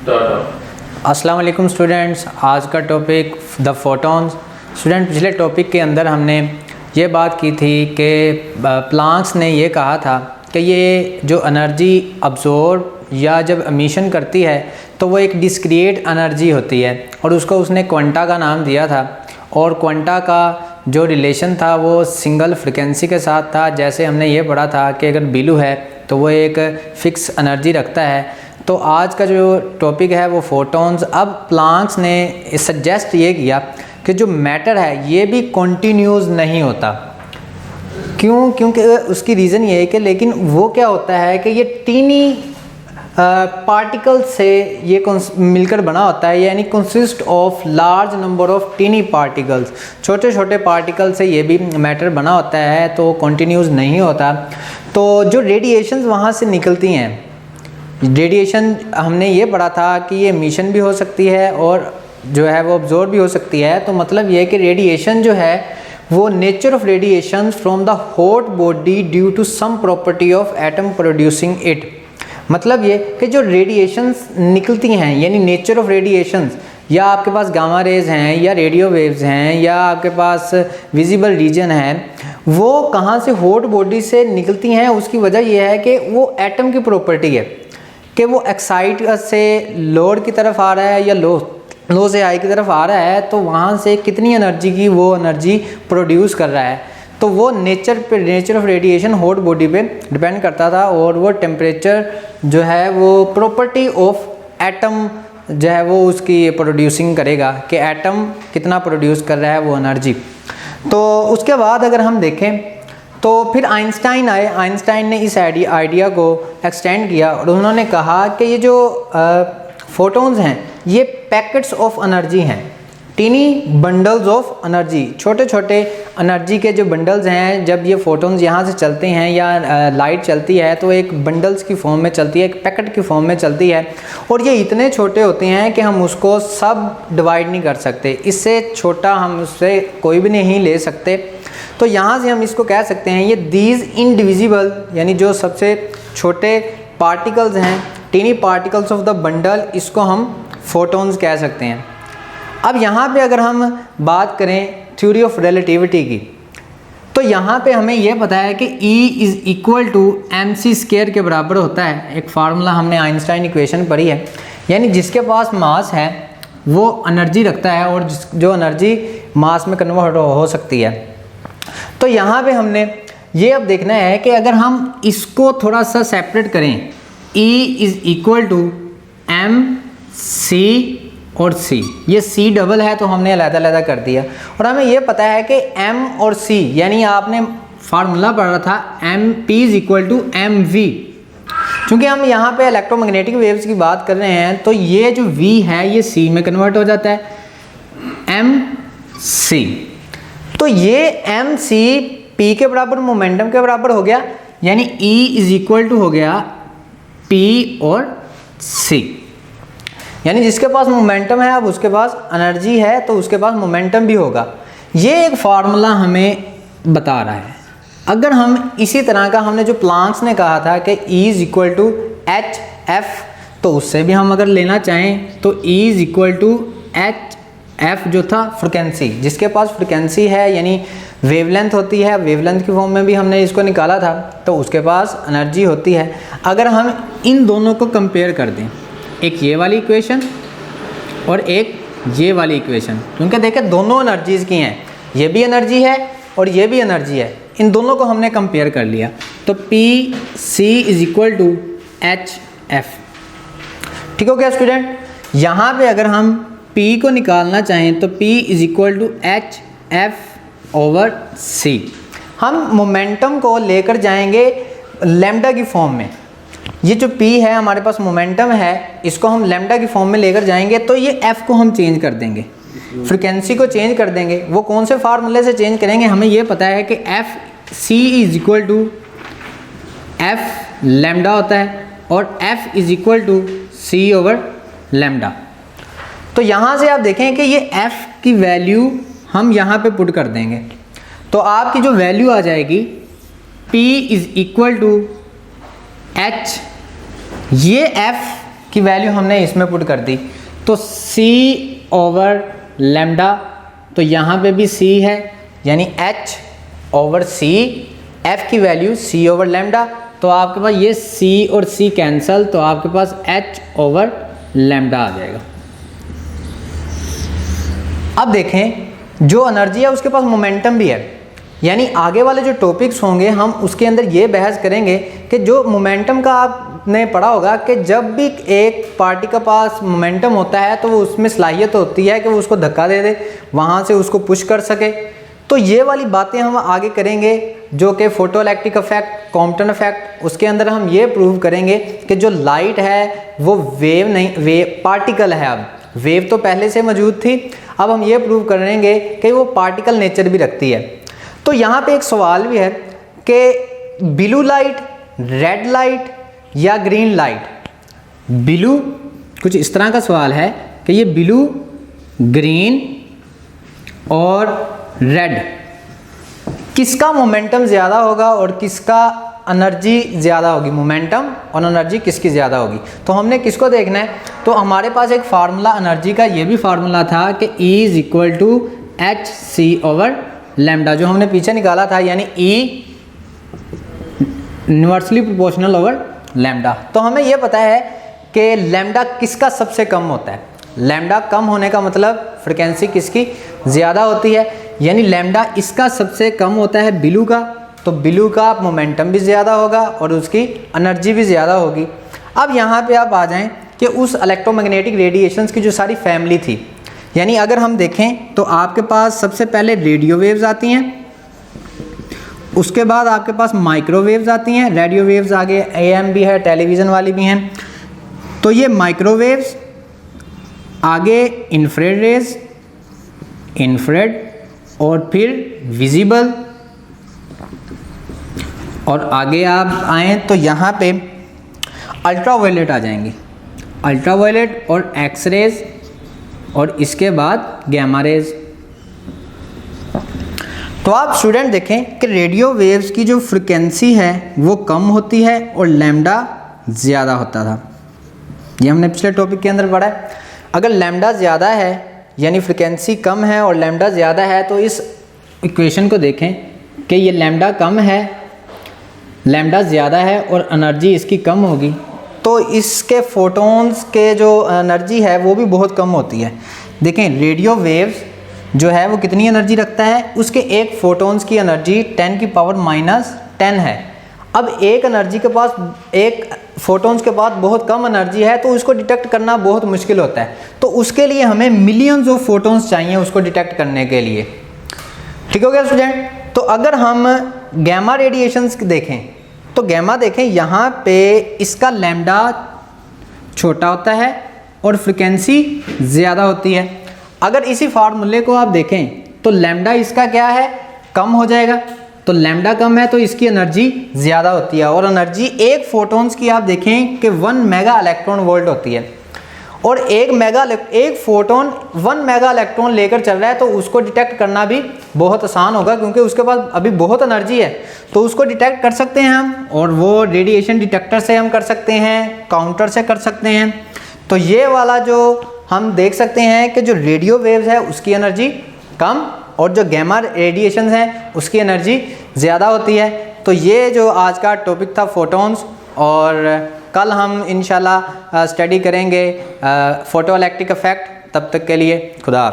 अस्सलाम वालेकुम स्टूडेंट्स, आज का टॉपिक द फोटॉन्स। स्टूडेंट, पिछले टॉपिक के अंदर हमने ये बात की थी कि प्लांक्स ने ये कहा था कि ये जो एनर्जी अब्जॉर्ब या जब एमिशन करती है तो वो एक डिस्क्रीट एनर्जी होती है और उसको उसने क्वांटा का नाम दिया था। और क्वांटा का जो रिलेशन था वो सिंगल फ्रिक्वेंसी के साथ था। जैसे हमने ये पढ़ा था कि अगर बिलू है तो वो एक फ़िक्स एनर्जी रखता है। तो आज का जो टॉपिक है वो फोटॉन्स। अब प्लांक्स ने सजेस्ट ये किया कि जो मैटर है ये भी कॉन्टीन्यूस नहीं होता। क्यों? क्योंकि उसकी रीज़न ये है कि लेकिन वो क्या होता है कि ये टीनी पार्टिकल से ये मिलकर बना होता है, यानी consist of large number of tiny particles. छोटे छोटे पार्टिकल से ये भी मैटर बना होता है, तो कॉन्टीन्यूस नहीं होता। तो जो रेडिएशंस वहाँ से निकलती हैं, रेडिएशन हमने ये पढ़ा था कि ये एमिशन भी हो सकती है और जो है वो अब्जॉर्ब भी हो सकती है। तो मतलब ये है कि रेडिएशन जो है वो nature of radiation from the hot body due to some property of atom producing it. मतलब ये कि जो रेडिएशंस निकलती हैं, यानी नेचर ऑफ रेडिएशंस, या आपके पास गामा रेज हैं या रेडियो वेव्स हैं या आपके पास विजिबल रीजन है, वो कहाँ से हॉट बॉडी से निकलती हैं। उसकी वजह यह है कि वो एटम की प्रॉपर्टी है कि वो एक्साइट से लोड की तरफ आ रहा है या लो से हाई की तरफ आ रहा है, तो वहाँ से कितनी एनर्जी की वो एनर्जी प्रोड्यूस कर रहा है। तो वो nature of radiation hot body पे डिपेंड करता था। और वो टेम्परेचर जो है वो प्रॉपर्टी ऑफ एटम जो है वो उसकी प्रोड्यूसिंग करेगा कि एटम कितना प्रोड्यूस कर रहा है वो एनर्जी। तो उसके बाद अगर हम देखें तो फिर आइंस्टाइन आए। आइंस्टाइन ने इस आइडिया को एक्सटेंड किया और उन्होंने कहा कि ये जो फोटॉन्स हैं ये पैकेट्स ऑफ एनर्जी हैं, टीनी बंडल्स ऑफ एनर्जी। छोटे छोटे एनर्जी के जो बंडल्स हैं, जब ये फोटॉन्स यहाँ से चलते हैं या लाइट चलती है तो एक बंडल्स की फॉर्म में चलती है, एक पैकेट की फॉर्म में चलती है। और ये इतने छोटे होते हैं कि हम उसको सब डिवाइड नहीं कर सकते, इससे छोटा हम उससे कोई भी नहीं ले सकते। तो यहाँ से हम इसको कह सकते हैं ये दीज इनडिविजिबल, यानी जो सबसे छोटे पार्टिकल्स हैं, tiny particles of the bundle, इसको हम फोटॉन्स कह सकते हैं। अब यहाँ पे अगर हम बात करें थ्योरी ऑफ रिलेटिविटी की, तो यहाँ पे हमें यह पता है कि E is equal to mc² के बराबर होता है। एक फार्मूला हमने आइंस्टाइन इक्वेशन पढ़ी है, यानी जिसके पास मास है वो एनर्जी रखता है और जो एनर्जी मास में कन्वर्ट हो सकती है। तो यहाँ पे हमने ये अब देखना है कि अगर हम इसको थोड़ा सा सेपरेट करें, E is equal to mc और c, ये c डबल है तो हमने अलग-अलग कर दिया। और हमें ये पता है कि m और c, यानी आपने फार्मूला पढ़ा था mp is equal to mv। चूँकि हम यहाँ पे इलेक्ट्रोमैग्नेटिक वेव्स की बात कर रहे हैं तो ये जो v है ये c में कन्वर्ट हो जाता है, mc। तो ये mc p के बराबर मोमेंटम के बराबर हो गया, यानी E इज इक्वल टू हो गया p और c। यानी जिसके पास मोमेंटम है अब उसके पास एनर्जी है तो उसके पास मोमेंटम भी होगा। ये एक फार्मूला हमें बता रहा है। अगर हम इसी तरह का, हमने जो प्लांक्स ने कहा था कि E is equal to H F, तो उससे भी हम अगर लेना चाहें तो E is equal to H F जो था फ्रिक्वेंसी, जिसके पास फ्रिक्वेंसी है यानी वेवलेंथ होती है, वेवलेंथ की फॉर्म में भी हमने इसको निकाला था, तो उसके पास एनर्जी होती है। अगर हम इन दोनों को कंपेयर कर दें, एक ये वाली इक्वेशन और एक ये वाली इक्वेशन, क्योंकि देखें दोनों एनर्जीज़ की हैं, ये भी एनर्जी है और ये भी एनर्जी है, इन दोनों को हमने कंपेयर कर लिया तो P C is equal to H F. ठीक हो गया स्टूडेंट? यहाँ पे अगर हम P को निकालना चाहें तो P is equal to H F over C. हम मोमेंटम को लेकर जाएंगे लैम्डा की फॉर्म में। ये जो P है हमारे पास मोमेंटम है, इसको हम लैम्डा की फॉर्म में लेकर जाएंगे तो ये F को हम चेंज कर देंगे, फ्रिक्वेंसी को चेंज कर देंगे। वो कौन से फार्मूले से चेंज करेंगे? हमें ये पता है कि F C is equal to F lambda होता है और F is equal to C over lambda. तो यहाँ से आप देखें कि ये F की वैल्यू हम यहाँ पे पुट कर देंगे तो आपकी जो वैल्यू आ जाएगी P is equal to H, ये F की वैल्यू हमने इसमें पुट कर दी, तो c ओवर लैम्डा, तो यहाँ पे भी c है यानी h ओवर c, f की वैल्यू c ओवर लैम्डा, तो आपके पास ये c और c कैंसल, तो आपके पास h ओवर लैम्डा आ जाएगा। अब देखें जो एनर्जी है उसके पास मोमेंटम भी है, यानी आगे वाले जो टॉपिक्स होंगे हम उसके अंदर ये बहस करेंगे कि जो मोमेंटम का आपने पढ़ा होगा कि जब भी एक पार्टी के पास मोमेंटम होता है तो वो उसमें सलाहियत होती है कि वो उसको धक्का दे दे, वहाँ से उसको पुश कर सके। तो ये वाली बातें हम आगे करेंगे जो कि फोटोइलेक्ट्रिक इफेक्ट, कॉम्पटन इफेक्ट, उसके अंदर हम ये प्रूव करेंगे कि जो लाइट है वो वेव नहीं, वेव पार्टिकल है। अब वेव तो पहले से मौजूद थी, अब हम ये प्रूव करेंगे कि वो पार्टिकल नेचर भी रखती है। तो यहाँ पे एक सवाल भी है कि ब्लू लाइट, रेड लाइट या ग्रीन लाइट। ब्लू कुछ इस तरह का सवाल है कि ये ब्लू, ग्रीन और रेड किसका मोमेंटम ज़्यादा होगा और किसका एनर्जी ज़्यादा होगी, मोमेंटम और एनर्जी किसकी ज़्यादा होगी। तो हमने किसको देखना है, तो हमारे पास एक फार्मूला एनर्जी का ये भी फार्मूला था कि E is equal to H C over lambda, जो हमने पीछे निकाला था, यानी E inversely proportional over lambda. तो हमें ये पता है कि लैम्डा किसका सबसे कम होता है। लैम्डा कम होने का मतलब फ्रिक्वेंसी किसकी ज़्यादा होती है, यानी लैम्डा इसका सबसे कम होता है ब्लू का, तो ब्लू का मोमेंटम भी ज़्यादा होगा और उसकी एनर्जी भी ज़्यादा होगी। अब यहाँ पे आप आ जाएं कि उस इलेक्ट्रोमैग्नेटिक रेडिएशंस की जो सारी फैमिली थी, यानी अगर हम देखें तो आपके पास सबसे पहले रेडियो वेव्स आती हैं, उसके बाद आपके पास माइक्रोवेव्स आती हैं, रेडियो वेव्स आगे AM भी है, टेलीविज़न वाली भी हैं। तो ये माइक्रोवेव्स, आगे इंफ्रारेड रेज, इंफ्रारेड और फिर विजिबल, और आगे आप आएँ तो यहाँ पे अल्ट्रावायलेट आ जाएंगे, अल्ट्रावायलेट और एक्स रेज, और इसके बाद गैमा रेज। तो आप स्टूडेंट देखें कि रेडियो वेव्स की जो फ्रिक्वेंसी है वो कम होती है और लैम्डा ज़्यादा होता था, ये हमने पिछले टॉपिक के अंदर पढ़ा है। अगर लैम्डा ज़्यादा है यानी फ्रिक्वेंसी कम है और लैम्डा ज़्यादा है, तो इस इक्वेशन को देखें कि ये लैम्डा कम है, लैम्डा ज़्यादा है और एनर्जी इसकी कम होगी, तो इसके फोटॉन्स के जो एनर्जी है वो भी बहुत कम होती है। देखें रेडियो वेव्स जो है वो कितनी एनर्जी रखता है, उसके एक फोटॉन्स की एनर्जी 10⁻⁻10 है। अब एक एनर्जी के पास, एक फोटॉन्स के पास बहुत कम एनर्जी है तो उसको डिटेक्ट करना बहुत मुश्किल होता है, तो उसके लिए हमें मिलियंस ऑफ फोटॉन्स चाहिए उसको डिटेक्ट करने के लिए। ठीक हो गया स्टूडेंट। तो अगर हम गैमा रेडिएशंस देखें तो गैमा देखें यहाँ पे इसका लैम्डा छोटा होता है और फ्रिक्वेंसी ज़्यादा होती है। अगर इसी फार्मूले को आप देखें तो लैम्डा इसका क्या है, कम हो जाएगा, तो लैम्डा कम है तो इसकी एनर्जी ज़्यादा होती है, और एनर्जी एक फोटॉन्स की आप देखें कि 1 मेगा इलेक्ट्रॉन वोल्ट होती है, और एक फोटोन 1 मेगा इलेक्ट्रॉन लेकर चल रहा है, तो उसको डिटेक्ट करना भी बहुत आसान होगा क्योंकि उसके पास अभी बहुत एनर्जी है, तो उसको डिटेक्ट कर सकते हैं हम, और वो रेडिएशन डिटेक्टर से हम कर सकते हैं, काउंटर से कर सकते हैं। तो ये वाला जो हम देख सकते हैं कि जो रेडियो वेव्स है उसकी एनर्जी कम और जो गैमा रेडिएशंस हैं उसकी एनर्जी ज़्यादा होती है। तो ये जो आज का टॉपिक था फोटॉन्स, और कल हम इंशाल्लाह स्टडी करेंगे फोटोइलेक्ट्रिक इफेक्ट। तब तक के लिए खुदा हाफ़िज़।